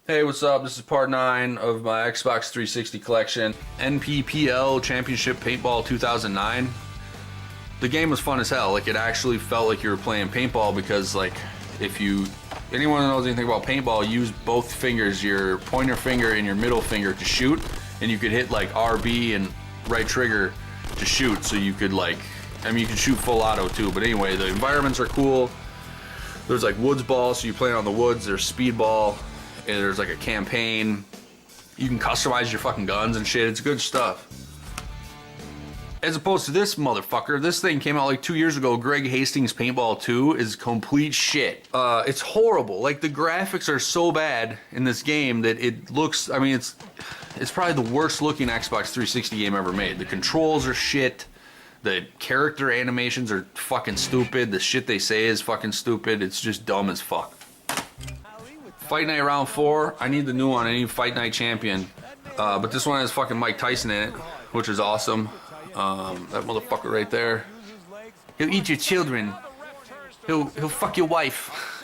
Hey, what's up? This is part 9 of my Xbox 360 collection. Nppl Championship Paintball 2009. The game was fun as hell. Like, it actually felt like you were playing paintball because, like, anyone who knows anything about paintball, use both fingers, your pointer finger and your middle finger to shoot, and you could hit, like, RB and right trigger to shoot, so you could, like, I mean, you can shoot full auto too, but anyway, the environments are cool. There's, like, woods ball, so you play on the woods. There's speed ball. And there's like a campaign. You can customize your fucking guns and shit. It's good stuff. As opposed to this motherfucker, this thing came out like 2 years ago. Greg Hastings Paintball 2 is complete shit. It's horrible. Like, the graphics are so bad in this game that it looks, I mean, it's probably the worst looking Xbox 360 game ever made. The controls are shit. The character animations are fucking stupid. The shit they say is fucking stupid. It's just dumb as fuck. Fight Night Round 4, I need the new one. I need Fight Night Champion. But this one has fucking Mike Tyson in it, which is awesome. That motherfucker right there. He'll eat your children. He'll fuck your wife.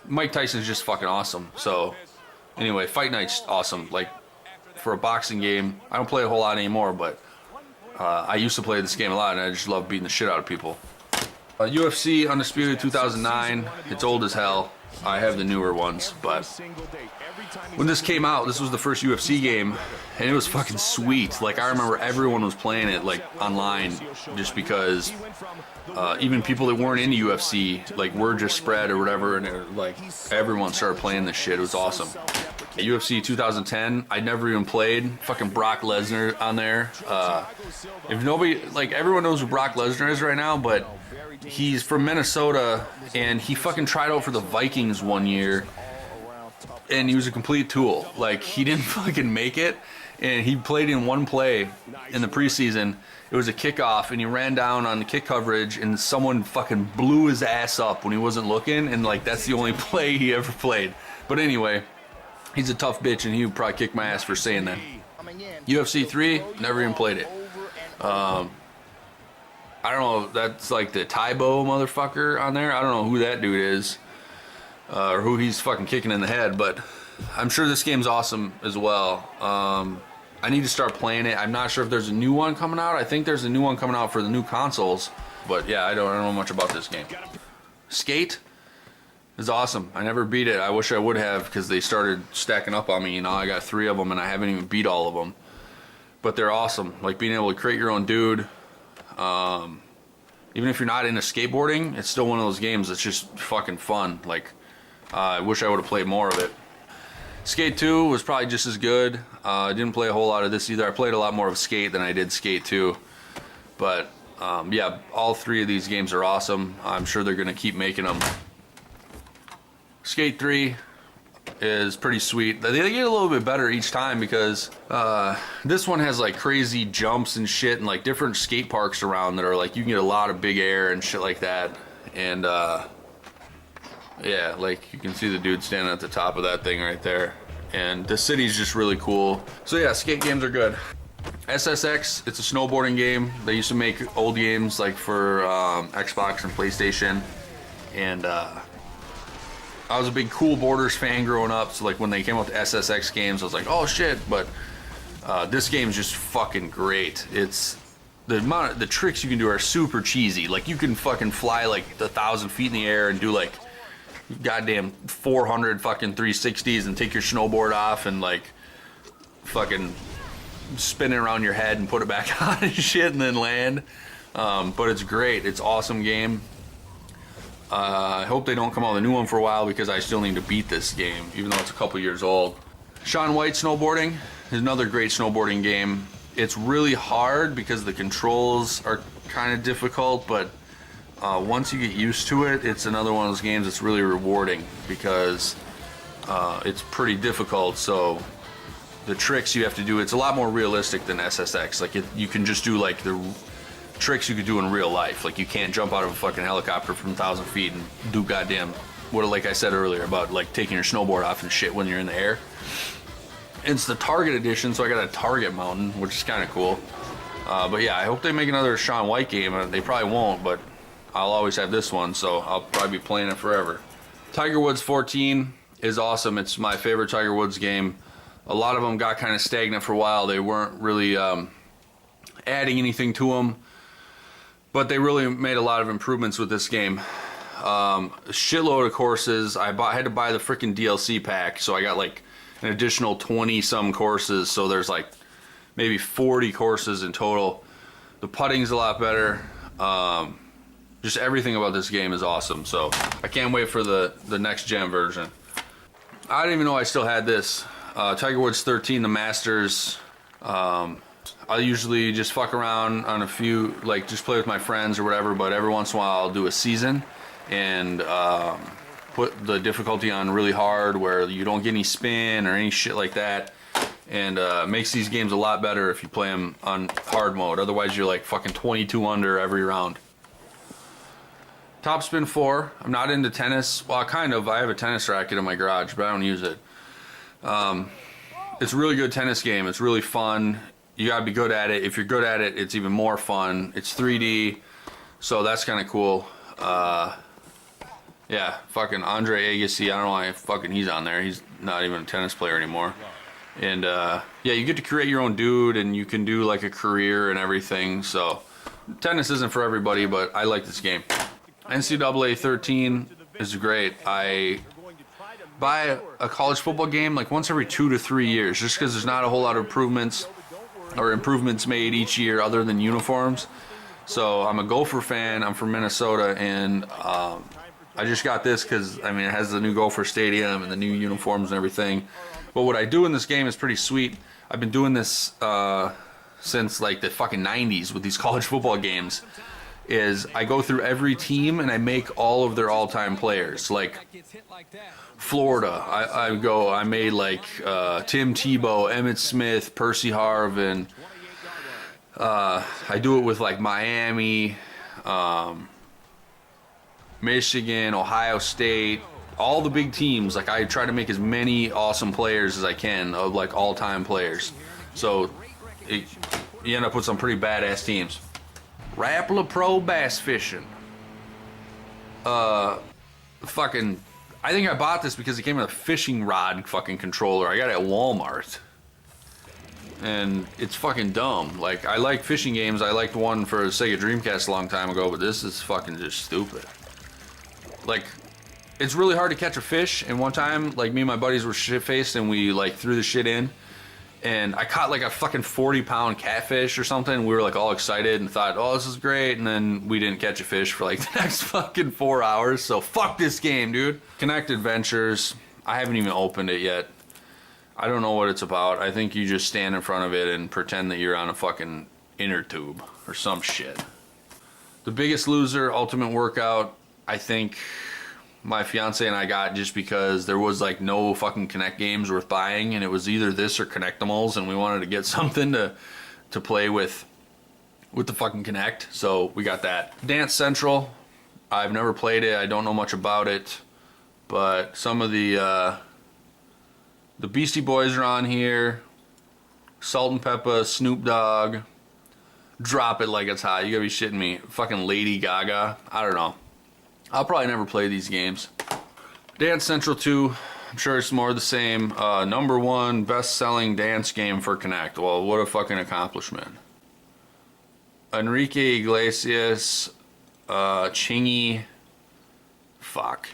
Mike Tyson's just fucking awesome. So, anyway, Fight Night's awesome. Like, for a boxing game, I don't play a whole lot anymore, but I used to play this game a lot, and I just love beating the shit out of people. UFC Undisputed 2009, it's old as hell. I have the newer ones, but when this came out, this was the first UFC game, and it was fucking sweet. Like, I remember everyone was playing it, like, online, just because even people that weren't into UFC, like, word just spread or whatever, and like, everyone started playing this shit. It was awesome. UFC 2010, I never even played. Fucking Brock Lesnar on there. If nobody, like, everyone knows who Brock Lesnar is right now, but he's from Minnesota, and he fucking tried out for the Vikings one year, and he was a complete tool. Like, he didn't fucking make it, and he played in one play in the preseason. It was a kickoff, and he ran down on the kick coverage, and someone fucking blew his ass up when he wasn't looking, and, like, that's the only play he ever played. But anyway, he's a tough bitch, and he would probably kick my ass for saying that. UFC 3, never even played it. I don't know, that's like the Tybo motherfucker on there. I don't know who that dude is, or who he's fucking kicking in the head, but I'm sure this game's awesome as well. I need to start playing it. I'm not sure if there's a new one coming out. I think there's a new one coming out for the new consoles, but yeah, I don't know much about this game. Skate is awesome. I never beat it. I wish I would have, because they started stacking up on me. You know, I got 3 of them, and I haven't even beat all of them. But they're awesome. Like, being able to create your own dude. Even if you're not into skateboarding, it's still one of those games that's just fucking fun. Like, I wish I would have played more of it. Skate 2 was probably just as good. I didn't play a whole lot of this either. I played a lot more of Skate than I did Skate 2. But, yeah, all 3 of these games are awesome. I'm sure they're going to keep making them. Skate 3 is pretty sweet. They get a little bit better each time, because this one has like crazy jumps and shit, and like different skate parks around that are like, you can get a lot of big air and shit like that. And yeah, like you can see the dude standing at the top of that thing right there. And the city's just really cool. So yeah, skate games are good. SSX, it's a snowboarding game. They used to make old games like for Xbox and PlayStation. And I was a big Cool Borders fan growing up, so like when they came out with SSX games, I was like, oh shit, but this game's just fucking great. It's the tricks you can do are super cheesy. Like, you can fucking fly like 1,000 feet in the air and do like goddamn 400 fucking 360s and take your snowboard off and like fucking spin it around your head and put it back on and shit and then land. But it's great. It's an awesome game. I hope they don't come out with a new one for a while, because I still need to beat this game, even though it's a couple years old. Shaun White Snowboarding is another great snowboarding game. It's really hard because the controls are kind of difficult, but once you get used to it, it's another one of those games that's really rewarding, because it's pretty difficult. So the tricks you have to do, it's a lot more realistic than SSX. Like, you can just do like the tricks you could do in real life. Like, you can't jump out of a fucking helicopter from 1,000 feet and do goddamn what, like I said earlier about like taking your snowboard off and shit when you're in the air. It's the Target edition, so I got a Target mountain, which is kind of cool. But yeah, I hope they make another Shaun White game. They probably won't, but I'll always have this one, so I'll probably be playing it forever. Tiger Woods 14 is awesome. It's my favorite Tiger Woods game. A lot of them got kind of stagnant for a while. They weren't really adding anything to them, but they really made a lot of improvements with this game. A shitload of courses. I had to buy the freaking DLC pack, so I got like an additional 20 some courses, so there's like maybe 40 courses in total. The putting's a lot better. Just everything about this game is awesome, so I can't wait for the next gen version. I didn't even know I still had this. Tiger Woods 13, the Masters. I usually just fuck around on a few, like just play with my friends or whatever, but every once in a while I'll do a season and put the difficulty on really hard where you don't get any spin or any shit like that, and makes these games a lot better if you play them on hard mode. Otherwise you're like fucking 22 under every round. Top Spin 4. I'm not into tennis. Well, kind of. I have a tennis racket in my garage, but I don't use it. It's a really good tennis game. It's really fun. You gotta be good at it. If you're good at it, it's even more fun. It's 3D, so that's kind of cool. Yeah, fucking Andre Agassi. I don't know why fucking he's on there. He's not even a tennis player anymore. And yeah, you get to create your own dude, and you can do like a career and everything. So tennis isn't for everybody, but I like this game. NCAA 13 is great. I buy a college football game like once every 2 to 3 years, just because there's not a whole lot of improvements made each year other than uniforms. So I'm a Gopher fan. I'm from Minnesota, and I just got this because I mean it has the new Gopher Stadium and the new uniforms and everything. But what I do in this game is pretty sweet. I've been doing this since like the fucking 90s with these college football games. Is I go through every team and I make all of their all-time players. Like Florida, I made like Tim Tebow, Emmitt Smith, Percy Harvin. I do it with like Miami, Michigan, Ohio State, all the big teams. Like I try to make as many awesome players as I can of like all-time players. So you end up with some pretty badass teams. Rapala Pro Bass Fishing. Fucking, I think I bought this because it came with a fishing rod fucking controller. I got it at Walmart. And it's fucking dumb. Like, I like fishing games. I liked one for Sega Dreamcast a long time ago, but this is fucking just stupid. Like, it's really hard to catch a fish, and one time, like, me and my buddies were shit-faced, and we, like, threw the shit in. And I caught like a fucking 40-pound catfish or something. We were like all excited and thought, oh, this is great. And then we didn't catch a fish for like the next fucking 4 hours. So fuck this game, dude. Kinect Adventures. I haven't even opened it yet. I don't know what it's about. I think you just stand in front of it and pretend that you're on a fucking inner tube or some shit. The Biggest Loser Ultimate Workout, I think my fiance and I got just because there was like no fucking Kinect games worth buying, and it was either this or Kinectimals, and we wanted to get something to play with the fucking Kinect, so we got that. Dance Central, I've never played it. I don't know much about it, but some of the Beastie Boys are on here. Salt and Peppa, Snoop Dogg, Drop It Like It's Hot. You gotta be shitting me. Fucking Lady Gaga. I don't know. I'll probably never play these games. Dance Central 2, I'm sure it's more of the same. #1 best-selling dance game for Kinect. Well, what a fucking accomplishment. Enrique Iglesias, Chingy, fuck.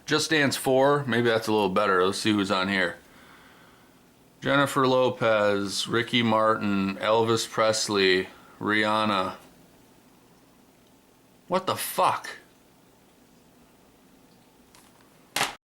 Just Dance 4, maybe that's a little better. Let's see who's on here. Jennifer Lopez, Ricky Martin, Elvis Presley, Rihanna. What the fuck?